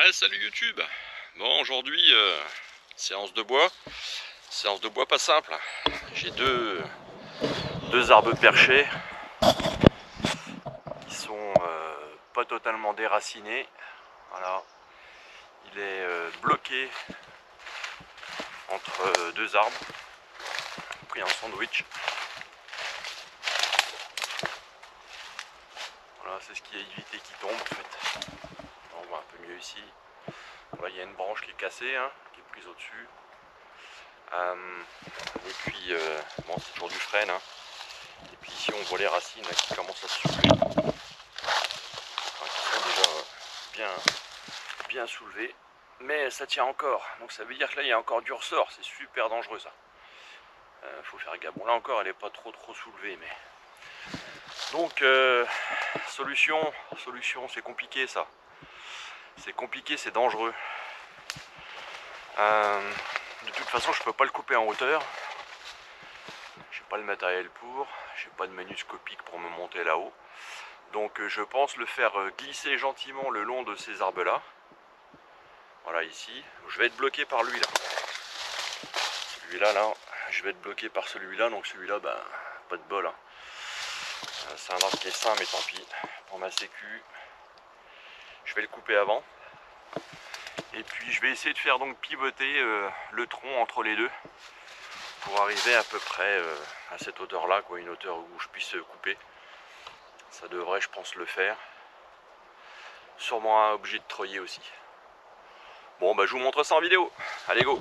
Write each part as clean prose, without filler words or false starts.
Ouais, salut YouTube. Bon, aujourd'hui, séance de bois. Séance de bois pas simple. J'ai deux arbres perchés qui sont pas totalement déracinés. Voilà. Il est bloqué entre deux arbres. J'ai pris un sandwich. Voilà, c'est ce qui a évité qu'il tombe en fait. On voit un peu mieux ici. Là, il y a une branche qui est cassée, hein, qui est prise au-dessus. Et puis, bon, c'est toujours du frêne. Hein. Et puis ici, on voit les racines là, qui commencent à se soulever. Enfin, qui sont déjà bien soulevées. Mais ça tient encore. Donc ça veut dire que là, il y a encore du ressort. C'est super dangereux ça. Faut faire gaffe. Bon, là encore, elle n'est pas trop soulevée. Mais... Donc, solution, c'est compliqué ça. C'est compliqué, c'est dangereux. De toute façon, je peux pas le couper en hauteur. J'ai pas le matériel pour. J'ai pas de manuscopique pour me monter là-haut. Donc, je pense le faire glisser gentiment le long de ces arbres-là. Voilà, ici. Je vais être bloqué par lui là. Celui-là, là, je vais être bloqué par celui-là. Donc, celui-là, ben, pas de bol. Hein. C'est un arbre qui est sain, mais tant pis. Pour ma sécu, je vais le couper avant. Et puis je vais essayer de faire donc pivoter le tronc entre les deux pour arriver à peu près à cette hauteur là, quoi, une hauteur où je puisse couper. Ça devrait, je pense, le faire. Sûrement un objet de treuiller aussi. Bon, bah je vous montre ça en vidéo. Allez, go!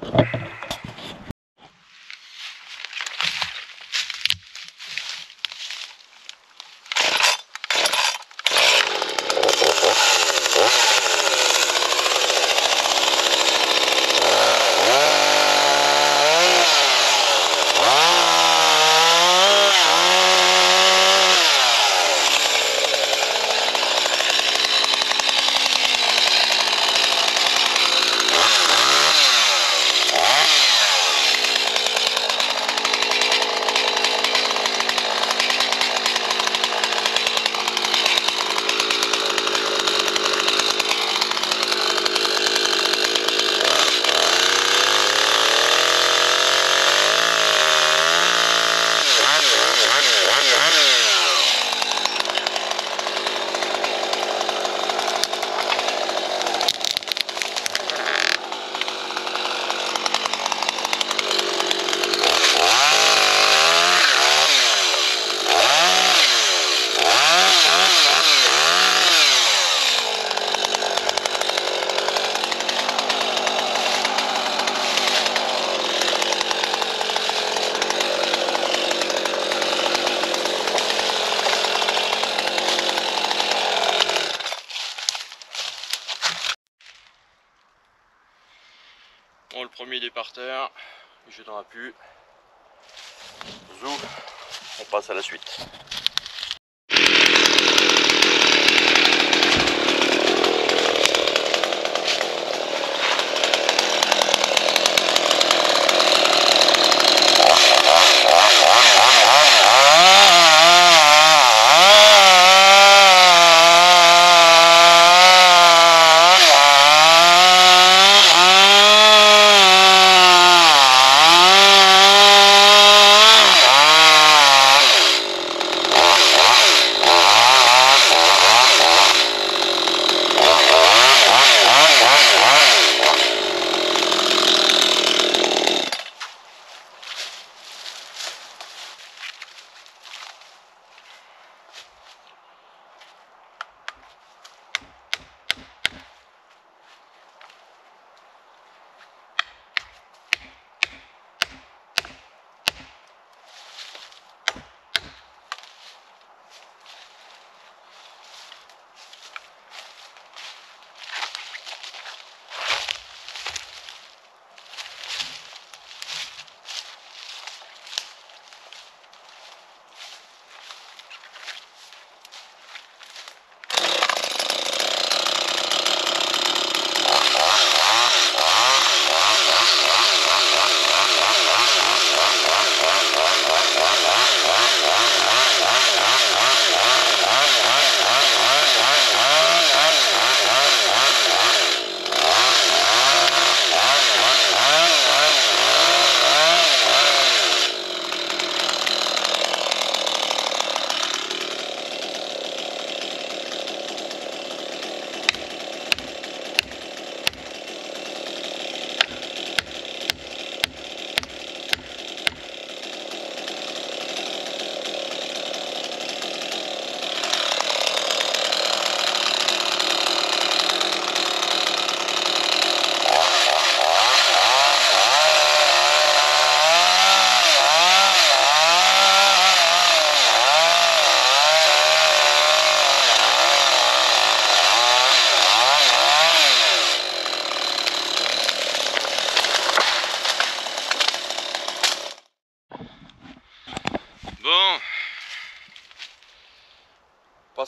Bon, le premier il est par terre, je n'en ai plus. Zou, on passe à la suite.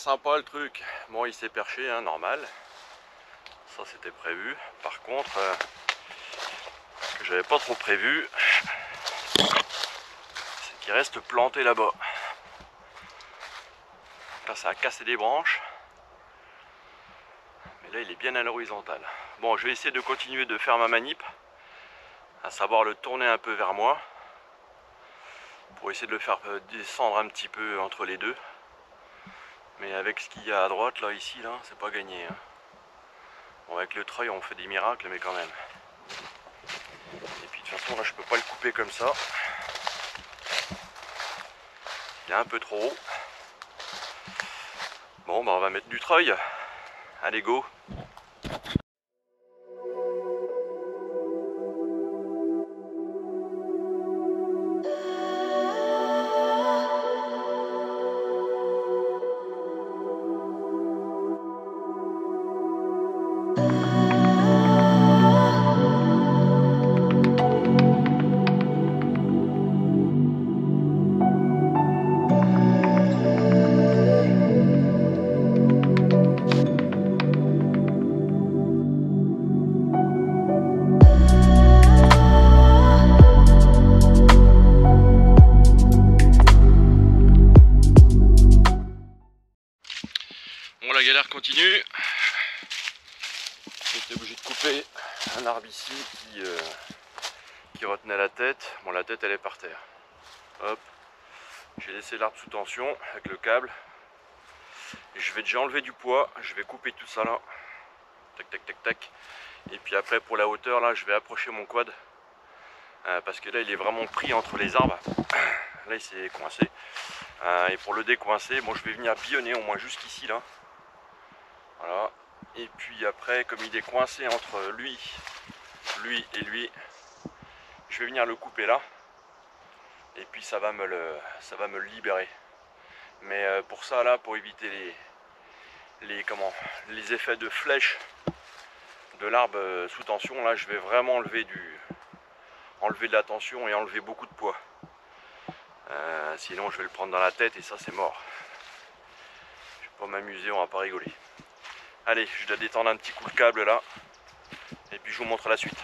sympa le truc. Bon, il s'est perché, hein, normal. Ça c'était prévu. Par contre, ce que j'avais pas trop prévu, c'est qu'il reste planté là-bas. Là ça a cassé des branches. Mais là il est bien à l'horizontale. Bon, je vais essayer de continuer de faire ma manip. À savoir le tourner un peu vers moi. Pour essayer de le faire descendre un petit peu entre les deux. Mais avec ce qu'il y a à droite, là, ici, là, c'est pas gagné. Hein. Bon, avec le treuil, on fait des miracles, mais quand même. Et puis, de toute façon, là, je peux pas le couper comme ça. Il est un peu trop haut. Bon, bah, on va mettre du treuil. Allez, go! Bon, la galère continue. J'étais obligé de couper un arbre ici qui retenait la tête. Bon, la tête elle est par terre. Hop. J'ai laissé l'arbre sous tension avec le câble. Et je vais déjà enlever du poids. Je vais couper tout ça là. Tac, tac, tac, tac. Et puis après pour la hauteur là, je vais approcher mon quad. Parce que là il est vraiment pris entre les arbres. Là il s'est coincé. Et pour le décoincer, bon, je vais venir billonner au moins jusqu'ici là. Voilà. Et puis après, comme il est coincé entre lui et lui, je vais venir le couper là. Et puis ça va me le libérer. Mais pour ça là, pour éviter les effets de flèche de l'arbre sous tension, là je vais vraiment enlever de la tension et enlever beaucoup de poids. Sinon je vais le prendre dans la tête et ça c'est mort. Je vais pas m'amuser, on va pas rigoler. Allez, je dois détendre un petit coup le câble là. Et puis je vous montre la suite.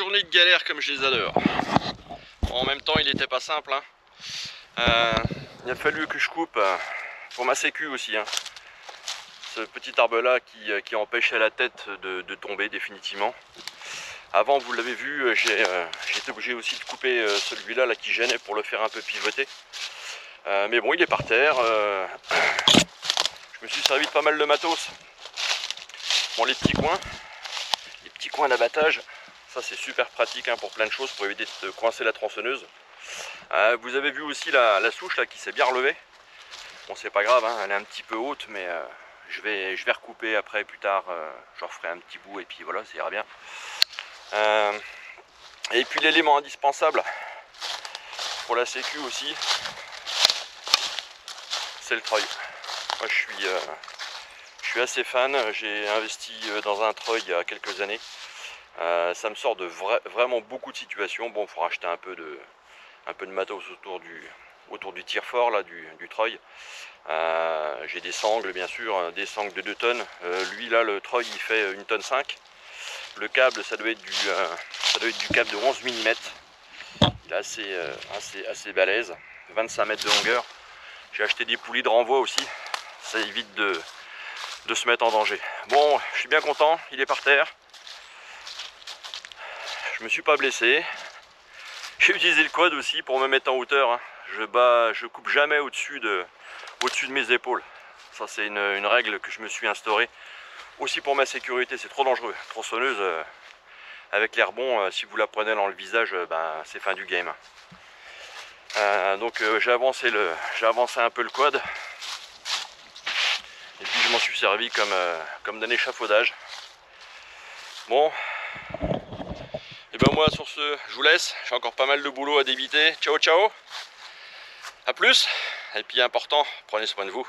journée de galère comme je les adore. En même temps, il n'était pas simple. Hein. Il a fallu que je coupe pour ma sécu aussi. Hein. Ce petit arbre là qui empêchait la tête de tomber définitivement. Avant, vous l'avez vu, j'étais obligé aussi de couper celui-là là, qui gênait pour le faire un peu pivoter. Mais bon, il est par terre. Je me suis servi de pas mal de matos. Bon, les petits coins d'abattage, ça c'est super pratique hein, pour plein de choses, pour éviter de coincer la tronçonneuse. Vous avez vu aussi la souche là qui s'est bien relevée. Bon, c'est pas grave, hein, elle est un petit peu haute, mais je vais recouper après plus tard. Je referai un petit bout et puis voilà, ça ira bien. Et puis l'élément indispensable pour la sécu aussi, c'est le treuil. Moi je suis assez fan, j'ai investi dans un treuil il y a quelques années. Ça me sort de vraiment beaucoup de situations. Bon, il faut racheter un peu de matos autour du tire-fort là, du treuil. J'ai des sangles bien sûr, des sangles de 2 tonnes. Lui là, le treuil il fait 1,5 tonne. Le câble, ça doit être du câble de 11 mm. Il est assez balèze. 25 mètres de longueur. J'ai acheté des poulies de renvoi aussi. Ça évite de se mettre en danger. Bon, je suis bien content. Il est par terre. Je me suis pas blessé. J'ai utilisé le quad aussi pour me mettre en hauteur. Hein. Je coupe jamais au-dessus de mes épaules. Ça, c'est une règle que je me suis instaurée. Aussi pour ma sécurité, c'est trop dangereux. Tronçonneuse, avec l'air bon, si vous la prenez dans le visage, c'est fin du game. Donc j'ai avancé un peu le quad. Et puis je m'en suis servi comme d'un échafaudage. Bon. Et ben moi sur ce, je vous laisse. J'ai encore pas mal de boulot à débiter. Ciao ciao. A plus. Et puis important, prenez soin de vous.